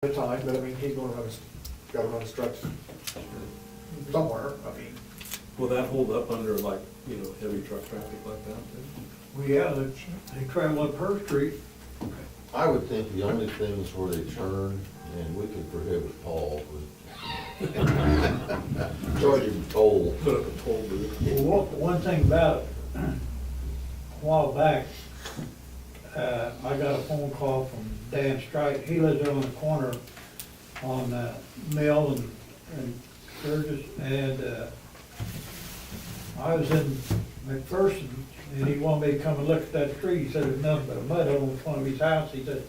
at a time, but I mean, he's gonna run his, gotta run his trucks somewhere, I mean. Will that hold up under like, heavy truck traffic like that? Well, yeah, they travel up her street. I would think the only things where they turn, and we could prohibit Paul, would charge him toll. Put up a toll booth. Well, one thing about it, a while back, I got a phone call from Dan Strike. He lives there on the corner on Mill and Sturgis, and I was in McPherson, and he wanted me to come and look at that street. He said there's nothing but a mud hole in front of his house. He said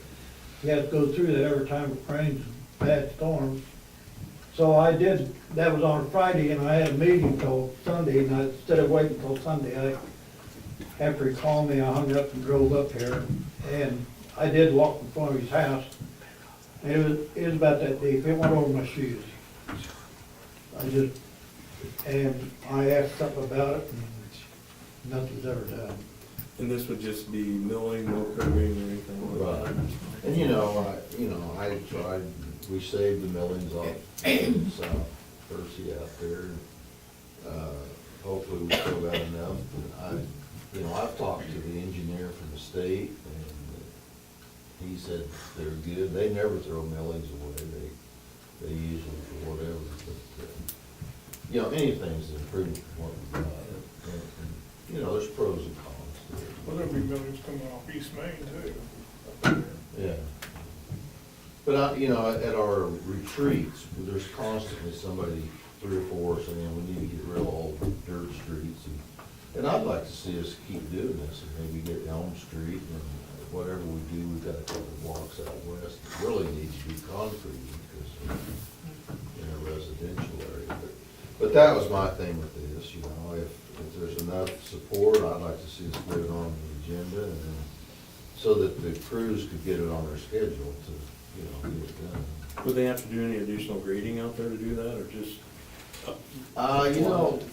he has to go through that every time it rains and bad storms. So I did, that was on a Friday, and I had a meeting till Sunday, and instead of waiting till Sunday, after he called me, I hung up and drove up here, and I did walk in front of his house, and it was about that deep, it went over my shoes. And I asked something about it, and nothing's ever done. And this would just be milling, no curbing or anything like that? And I tried, we saved the millings off South Percy out there. Hopefully we still got enough. I've talked to the engineer from the state, and he said they're good. They never throw millings away. They use them for whatever. But, anything's an improvement from what we've got. And, there's pros and cons to it. Well, there'll be millions coming off East Main too. Yeah. But, at our retreats, there's constantly somebody, 3 or 4, saying we need to get rid of all the dirt streets. And I'd like to see us keep doing this and maybe get Elm Street and whatever we do, we've got a couple of blocks out west that really needs to be concrete because in a residential area. But that was my thing with this, if there's enough support, I'd like to see us put it on the agenda and then, so that the crews could get it on their schedule to, get it done. Would they have to do any additional grading out there to do that, or just?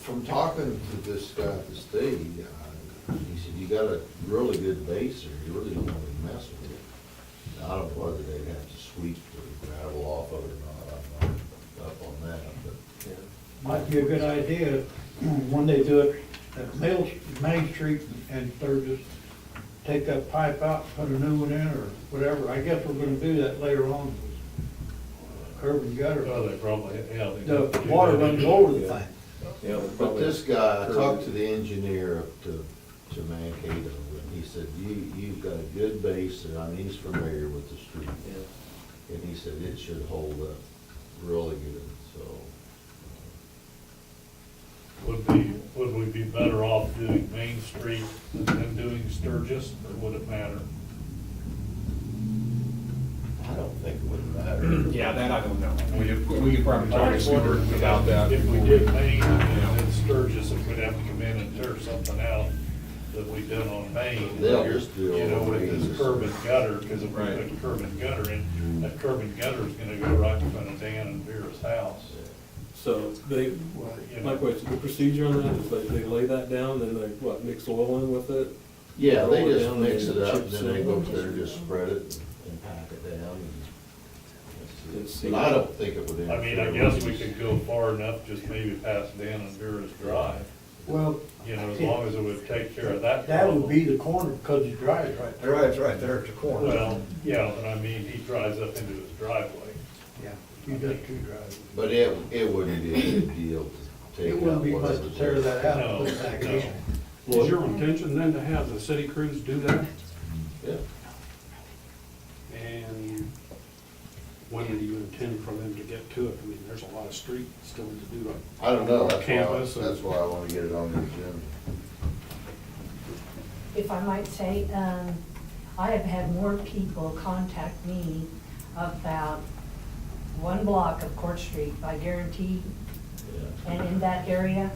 From talking to this guy at the state, he said, you got a really good base there, you really don't want to mess with it. Now, I don't know whether they'd have to sweep the gravel off of it or not, I'm not up on that, but. Yeah. Might be a good idea, when they do it at Main Street and Sturgis, take that pipe out, put a new one in, or whatever. I guess we're gonna do that later on, curb and gutter. Well, they probably, yeah. The water runs over the thing. Yeah, they'll But probably- this guy, I talked to the engineer up to Mankato, and he said, you've got a good base there, he's familiar with the street. Yeah. And he said it should hold up really good, so. Would we be better off doing Main Street than doing Sturgis, or would it matter? I don't think it would matter. Yeah, that I don't know. We could probably talk to Stewart about that. If we did Main and then Sturgis, if we'd have to come in and tear something out that we did on Main. They'll just do all With the this curb and gutter, because if we Right. put curb and gutter in, that curb and gutter is gonna go right in front of Dan and Vera's house. So they, my question, the procedure on that is they lay that down, then they, mix oil in with it? Yeah, they Roll it just down mix and it up, chip then they seal go it. up there and just spread it and pack it down. And And seal But I it. don't think it would interfere. I mean, I guess we could go far enough, just maybe past Dan and Vera's drive, Well, as long as it would take care of that that problem. would be the corner, because he drives right there. Right, it's right there at the corner. Well, yeah, but I mean, he drives up into his driveway. Yeah, he does 2 drives. But it wouldn't be a big deal to take out It wouldn't be much to whatever's tear there. that out and put it back No, in. no. Is your intention then to have the city crews do that? Yeah. And when do you intend for them to get to it? I mean, there's a lot of street still to do. I don't know, Campus and- that's why I wanna get it on the agenda. If I might say, I have had more people contact me about 1 block of Court Street by Guarantee, Yeah. and in that area.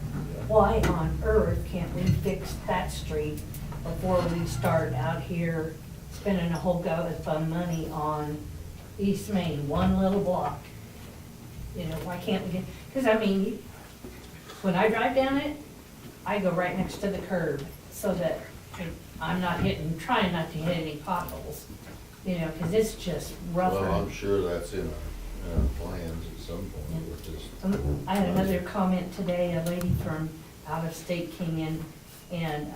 Why on earth can't we fix that street before we start out here spending a whole gallop of money on East Main, 1 little block? Why can't we get, because when I drive down it, I go right next to the curb so that I'm not trying not to hit any potholes. you know, cause it's just rougher. Well, I'm sure that's in our plans at some point with this. I had another comment today, a lady from out of state came in and,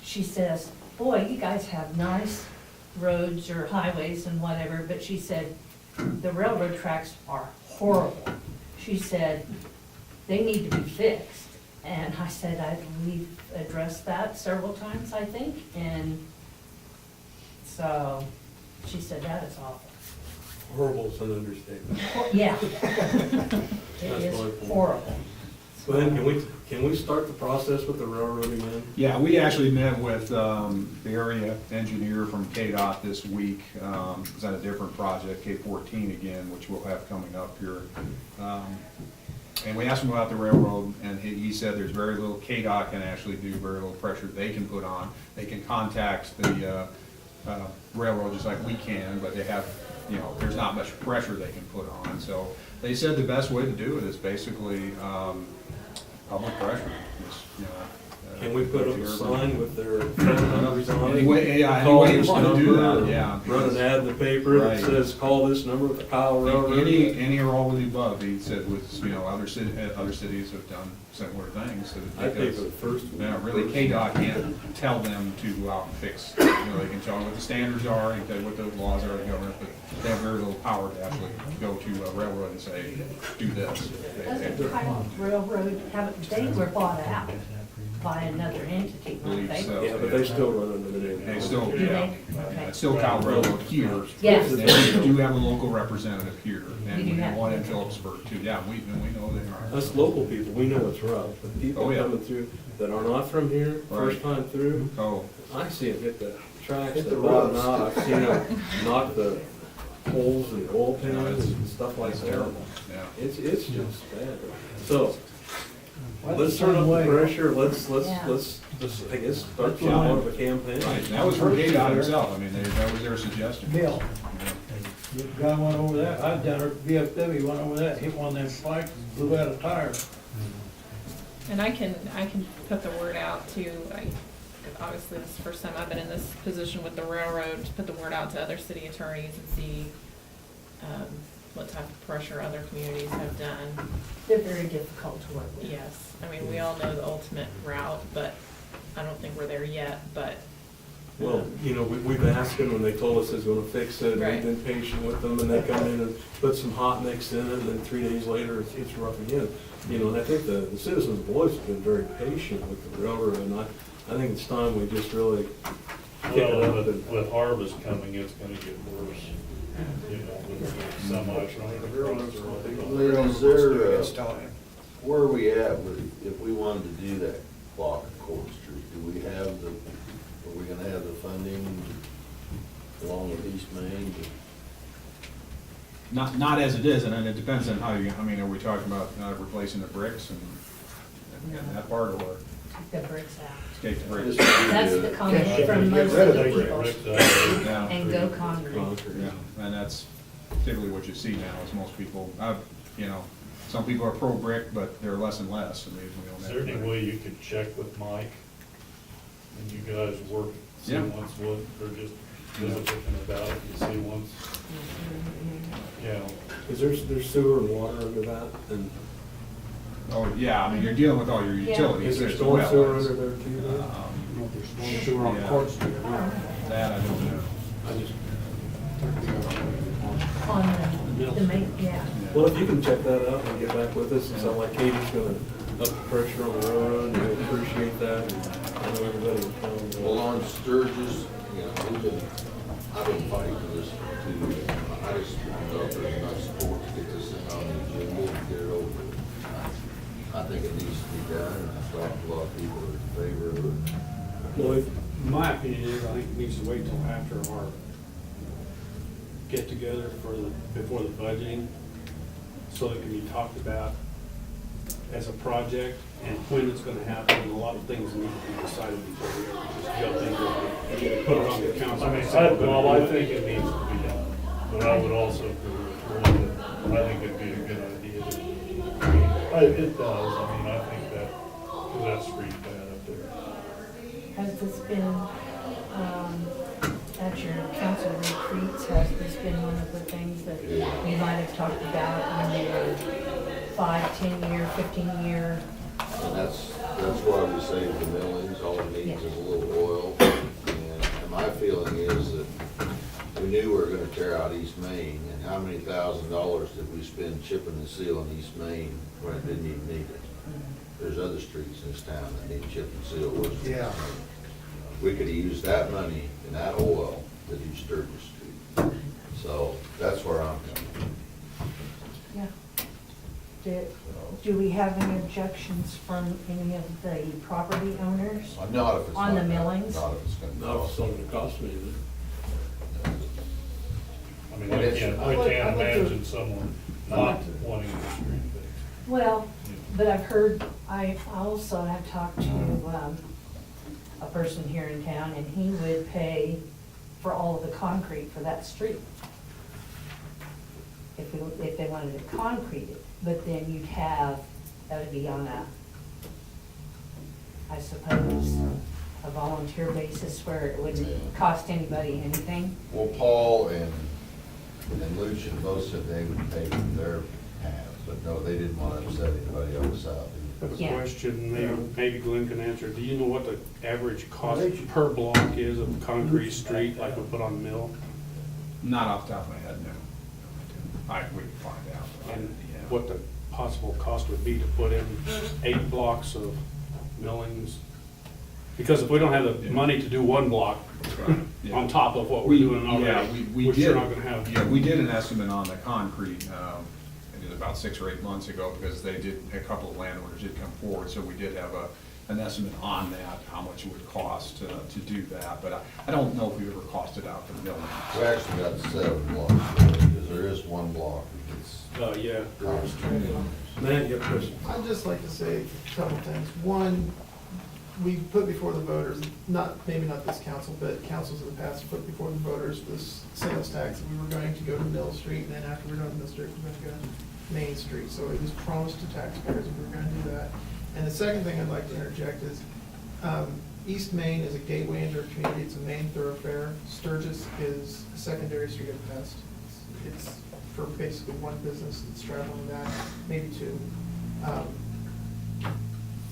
she says, boy, you guys have nice roads or highways and whatever, but she said, the railroad tracks are horrible. She said, they need to be fixed. And I said, we've addressed that several times, I think, and so she said, that is awful. Horrible is an understatement. Yeah. It That's is my point. horrible. Glenn, can we start the process with the railroad again? Yeah, we actually met with the area engineer from KDOT this week. It's on a different project, K-14 again, which we'll have coming up here. And we asked him about the railroad, and he said there's very little KDOT can actually do, very little pressure they can put on. They can contact the railroad just like we can, but they have, you know, there's not much pressure they can put on. So they said the best way to do it is basically public pressure. Just, you know, Can we put up a sign with their phone numbers on it? Anyway, yeah, Call any way this you wanna do number, that, yeah. Run an ad in the paper that Right. says, call this number with the Kyle Railroad. Any or all of the above, he said, with, you know, other cities have done similar things. I pay for the first one. Yeah, really, KDOT can't tell them to go out and fix, you know, they can tell them what the standards are, they can tell you what the laws are of the government, but they have very little power to actually go to a railroad and say, do this. Doesn't Kyle Railroad have, they were bought out by another entity, weren't Believe they? so. Yeah, but they still run under the name. They still, Do yeah, they? Okay. it's still Cal Railroad here. Yes. And we do have a local representative here, and You do we have- have one in Phillipsburg too, yeah, we know they are. Us local people, we know it's rough, but people Oh, yeah. coming through that are not from here, first time through, Oh, I see them hit the tracks, Hit they the bottom rocks. out, I've seen them knock the holes in the oil pans and stuff like it's that. terrible, yeah. It's just bad. So, Well, let's turn up the way. pressure, let's, Yeah. I guess, start somewhat of a campaign. Right, and that was from KDOT himself, I mean, that was their suggestion. Bill, Yeah. the guy went over that, I done it, VFW went over that, hit one of them spikes, blew out a tire. And I can put the word out to, obviously this is the first time I've been in this position with the railroad, to put the word out to other city attorneys and see, what type of pressure other communities have done. They're very difficult to work with. Yes, I mean, we all know the ultimate route, but I don't think we're there yet, but. Well, you know, we've asked them, and they told us they're gonna fix it, and Right. we've been patient with them, and they come in and put some hot mix in it, and then 3 days later, it's rough again. You know, and I think the citizens of Boise have been very patient with the railroad, and I think it's time we just really kick it Well, up and. with harvest coming, it's gonna get worse, you know, with semis running across the road. Lee, is there, It's time. where are we at with, if we wanted to do that block of Court Street, do we have the, are we gonna have the funding along with East Main? Not as it is, and then it depends on how you, I mean, are we talking about replacing the bricks and that part, or Take the bricks out. take the bricks? That's the comment Can't from get most rid of of the the people. Bricks, Yeah. And go concrete. Yeah, and that's typically what you see now, is most people, you know, some people are pro-brick, but they're less and less, and we don't Is have. there any way you could check with Mike and you guys work, see Yeah. once what, or just visit with him about it and see once, you know, Is there's sewer and water under that, and Oh, yeah, I mean, you're dealing with all your Yeah. utilities. is there as storm well sewer as, under there too? then? I don't know if there's storm sewer on Yeah. Court Street or not. That I don't know. I just, On the main, yeah. well, if you can check that out and get back with us, it sounds like Katie's gonna up the pressure on the railroad, and we appreciate that. I know everybody in town. Well, on Sturgis, you know, I've been fighting for this for 2 years. I just want to know if there's enough support to get this thing on the agenda and get it over with. I think it needs to be done, and I've talked to a lot of people that are in favor of it. Lloyd? My opinion is, I think it needs to wait till after our get-together before the budgeting, so it can be talked about as a project and when it's gonna happen, and a lot of things need to be decided before we ever just go think put it on the council. I mean, I think it needs to be done, but I would also agree with Roy that I think it'd be a good idea to, it does, I mean, I think that street's bad up there. Has this been, at your council retreats, has this been one of the things that you might have talked about when you were 5, 10-year, 15-year? And that's why we say the millings, all it needs is a little oil. And my feeling is that we knew we were gonna tear out East Main, and how many $1,000s did we spend chipping and sealing East Main when it didn't even need it? There's other streets in this town that need chip and seal. worse than Yeah. East Main. We could have used that money and that oil to do Sturgis Street. So that's where I'm coming from. Yeah. Do we have any objections from any of the property owners? Not if it's On the not- millings? Not if it's gonna Not if cost. it's something that costs me, is I mean, And I it's- can't, I'd like to- imagine someone I'd like not to- wanting the street fixed. Well, but I've heard, I also have talked to a person here in town, and he would pay for all of the concrete for that street. If they wanted to concrete it, but then you'd have, that would be on a, I suppose, a volunteer basis where it wouldn't cost anybody anything. Well, Paul and Lucian both said they would pay for their half, but no, they didn't want to upset anybody on the south. I have a Yeah. question, maybe Glenn can answer. Do you know what the average cost per block is of concrete street like we put on the mill? Not off the top of my head, no. We can find out. And Yeah. what the possible cost would be to put in 8 blocks of millings? Because if we don't have the money to do 1 block Right, yeah. on top of what we're doing Yeah, already, we we're did. sure not gonna have. Yeah, we did an estimate on the concrete, it was about 6 or 8 months ago, because they did, a couple of landowners did come forward, so we did have an estimate on that, how much it would cost to do that, but I don't know if we ever costed out the milling. We actually got 7 blocks, because there is 1 block that's Yeah. cost $2 million. it? Matt, you have a question? I'd just like to say a couple things. One, we put before the voters, maybe not this council, but councils in the past have put before the voters this sales tax. We were going to go to Mill Street, and then after we're done with Mill Street, we're going to go to Main Street. So it was promised to taxpayers that we were going to do that. And the second thing I'd like to interject is, East Main is a gateway into our community. It's a main thoroughfare. Sturgis is a secondary street at best. It's for basically one business that's traveling that, maybe 2.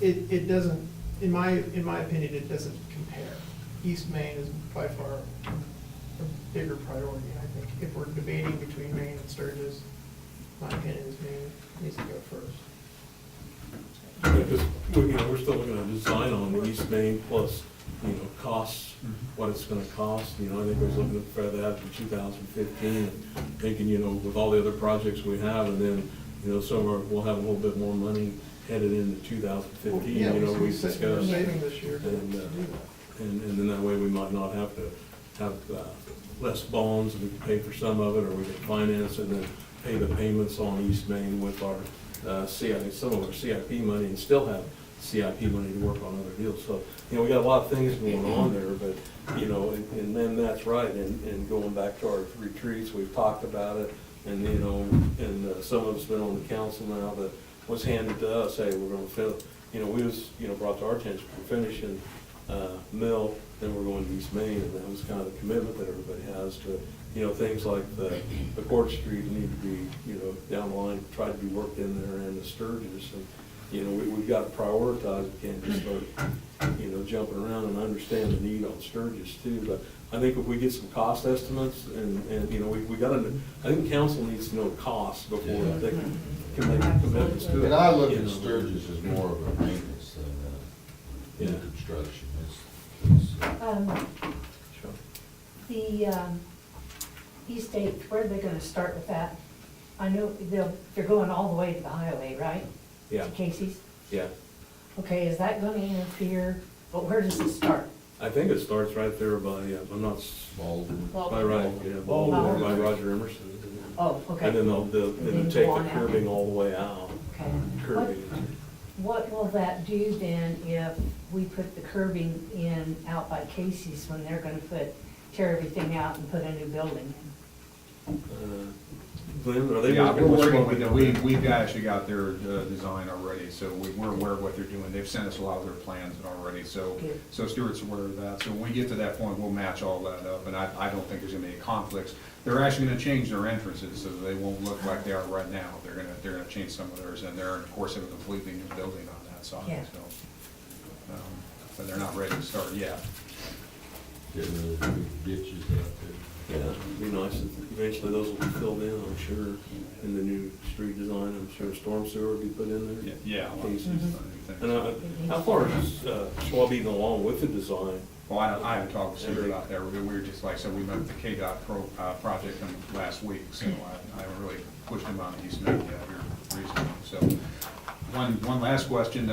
It doesn't, in my opinion, it doesn't compare. East Main is by far a bigger priority. I think if we're debating between Main and Sturgis, my opinion is Main needs to go first. Because, we're still looking at design on the East Main plus, costs, what it's gonna cost, I think we was looking for that in 2015, and thinking, with all the other projects we have, and then, we'll have a little bit more money headed into 2015, Yeah, we we're discussed. saving this year to And, do that. and then that way we might not have to have less bonds, and we can pay for some of it, or we can finance it and then pay the payments on East Main with our CIP, some of our CIP money, and still have CIP money to work on other deals. So, we got a lot of things going on there, but, and then that's right, and going back to our retreats, we've talked about it, and, and some of us been on the council now that was handed to us, hey, we're gonna fill, we was, brought to our attention, we're finishing Mill, then we're going to East Main, and that was kind of the commitment that everybody has to, things like the Court Street need to be, down the line, try to be worked in there, and the Sturgis, and, we've got to prioritize, we can't just start, jumping around, and understand the need on Sturgis too, but I think if we get some cost estimates, and, we gotta, I think council needs to know costs before Yeah. they can make commitments to it. And I look at Sturgis as more of a maintenance than Yeah. new construction. Sure. The East 8th, where are they gonna start with that? I know they're going all the way to the highway, right? Yeah, To Casey's? yeah. Okay, is that gonna interfere, but where does it start? I think it starts right there by, I'm not, Baldwin. by right, yeah, Baldwin, by Roger Emerson. Oh, okay. And then they'll Then take go the on out. curbing all the way out. Okay. Curbing. What will that do then if we put the curbing in out by Casey's when they're gonna tear everything out and put a new building in? Glenn, are they Yeah, working we're with working with them. Schwab? We've actually got their design already, so we're aware of what they're doing. They've sent us a lot of their plans already, so, Good. so Stuart's aware of that. So when we get to that point, we'll match all that up, and I don't think there's gonna be any conflicts. They're actually gonna change their entrances, so they won't look like they are right now. They're gonna change some of theirs, and they're, of course, have a completely new building on that side, Yeah. so. But they're not ready to start yet. Getting rid of the big ditches out there. Yeah, it'd be nice if eventually those will be filled in, I'm sure, in the new street design. I'm sure storm sewer will be put in there. Yeah. Pieces. Mm-hmm. And how far is Schwab even along with the design? Well, I haven't talked to Stuart about that. We were just, like I said, we met with the KDOT project last week, so I haven't really pushed him on the East Main yet here recently. So, one last question,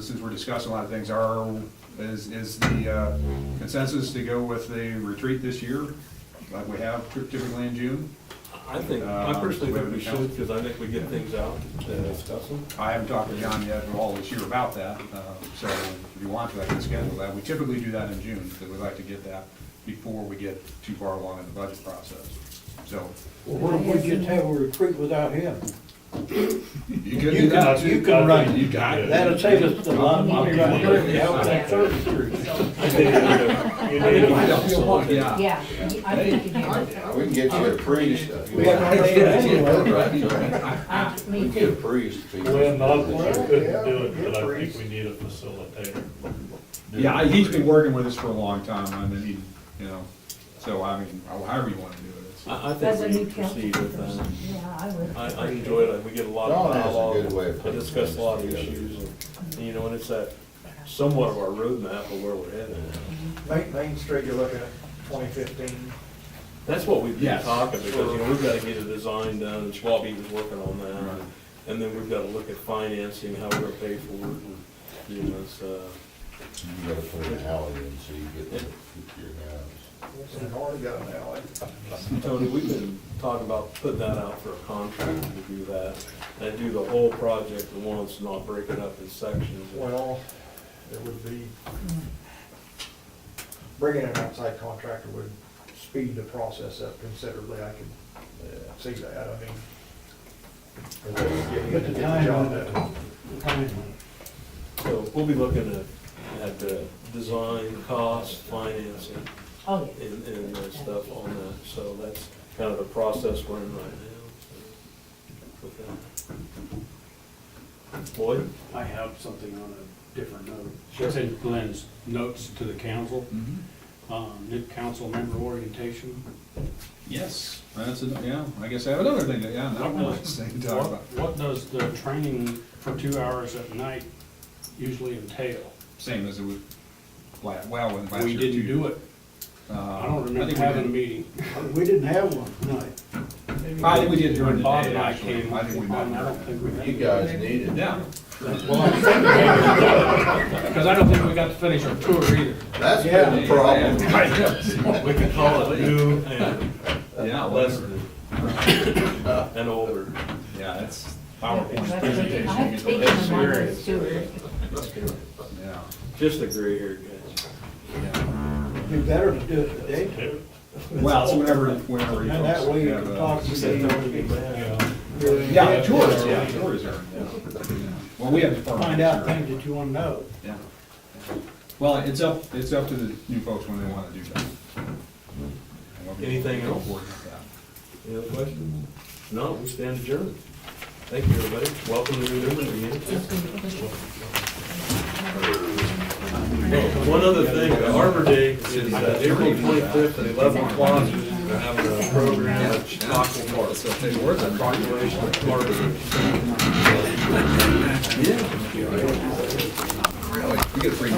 since we're discussing a lot of things, is the consensus to go with the retreat this year, like we have typically in June? I personally think we should, because I think we get things out to discuss them. I haven't talked to John yet all this year about that, so if you want to, I can schedule that. We typically do that in June, because we like to get that before we get too far along in the budget process. So, Well, what if we just have a retreat without him? you could do that. You can run it. You got it. That'll save us a lot of money right here if we have that service crew. I don't feel like, yeah. Yeah, I think you do. We can get you a priest. if you We have want. no idea anyway. Me We can get a too. priest. if you Well, want. not that you couldn't do it, but I think we need a facilitator. Yeah, he's been working with us for a long time, I mean, so I mean, however you wanna do it. I As a think we new should council proceed with person, that. yeah, I would. I enjoy it, we get a lot of John has a dialogue, good way of I putting discuss a lot of things together. issues, and, you know, and it's that somewhat of our roadmap of where we're headed. Main Street, you're looking at 2015. That's what we've been Yes. talking, because, you know, we've gotta get a design done, and Schwab was working on that. Right. And then we've gotta look at financing, how we're gonna pay for it, and, you know, it's, You gotta put an alley in so you get your house. We've already got an alley. Tony, we've been talking about putting that out for a contract to do that, and do the whole project at once, not break it up in sections. Well, it would be, bringing an outside contractor would speed the process up considerably. I can see that, I mean. Put the time on it. So we'll be looking at the design, cost, financing, Oh, yeah. and stuff on that, so that's kind of the process we're in right now. So, with that. Boyd? I have something on a different note. Sure. It's in Glenn's notes to the council, Mhm. new council member orientation. Yes, I guess I have another thing, not much thing to talk about. What does the training for 2 hours at night usually entail? Same as it was, when last We year. didn't do it. I don't remember think we having a did. meeting. We didn't have one tonight. I think we did during the Bob day, and I actually. came, I think we I met. don't think we. You guys need it. Yeah. Well, I'm thinking maybe, because I don't think we got to finish our tour either. That's been the problem. We can call it new and Yeah, less whatever. than, and older. Yeah, it's PowerPoint I've presentation. taken them on this tour. Yeah. Just a gray haired guy. Be better to do it today. Well, so whenever you And that way you have, can talk to the. Yeah, tours are, well, we have to Find out things that you wanna know. Yeah. Well, it's up to the new folks when they wanna do that. Anything else? Any other questions? No, we stand adjourned. Thank you, everybody. Welcome to the new meeting. One other thing, Arbor Day is April 25th at 11 o'clock. We're having a program at Stockton Park. So take words on proclamation of Arbor Day. Really? We get a free